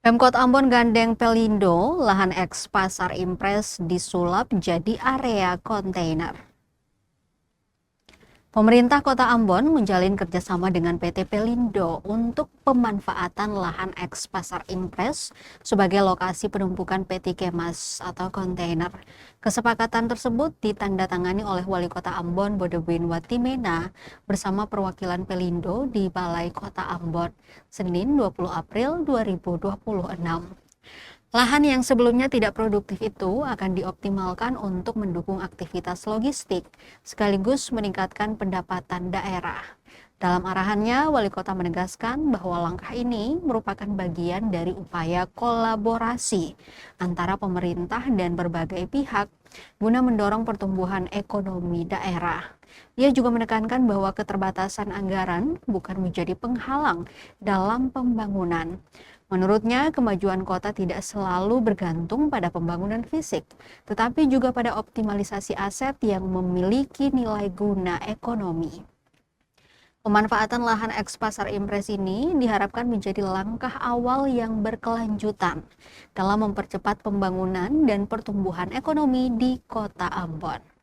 Pemkot Ambon gandeng Pelindo, lahan eks Pasar Impres disulap jadi area kontainer. Pemerintah Kota Ambon menjalin kerjasama dengan PT Pelindo untuk pemanfaatan lahan eks Pasar Impres sebagai lokasi penumpukan peti kemas atau kontainer. Kesepakatan tersebut ditandatangani oleh Wali Kota Ambon Bodewin Watimena bersama perwakilan Pelindo di Balai Kota Ambon, Senin 20 April 2026. Lahan yang sebelumnya tidak produktif itu akan dioptimalkan untuk mendukung aktivitas logistik, sekaligus meningkatkan pendapatan daerah. Dalam arahannya, Wali Kota menegaskan bahwa langkah ini merupakan bagian dari upaya kolaborasi antara pemerintah dan berbagai pihak guna mendorong pertumbuhan ekonomi daerah. Ia juga menekankan bahwa keterbatasan anggaran bukan menjadi penghalang dalam pembangunan. Menurutnya, kemajuan kota tidak selalu bergantung pada pembangunan fisik, tetapi juga pada optimalisasi aset yang memiliki nilai guna ekonomi. Pemanfaatan lahan eks Pasar Impres ini diharapkan menjadi langkah awal yang berkelanjutan dalam mempercepat pembangunan dan pertumbuhan ekonomi di Kota Ambon.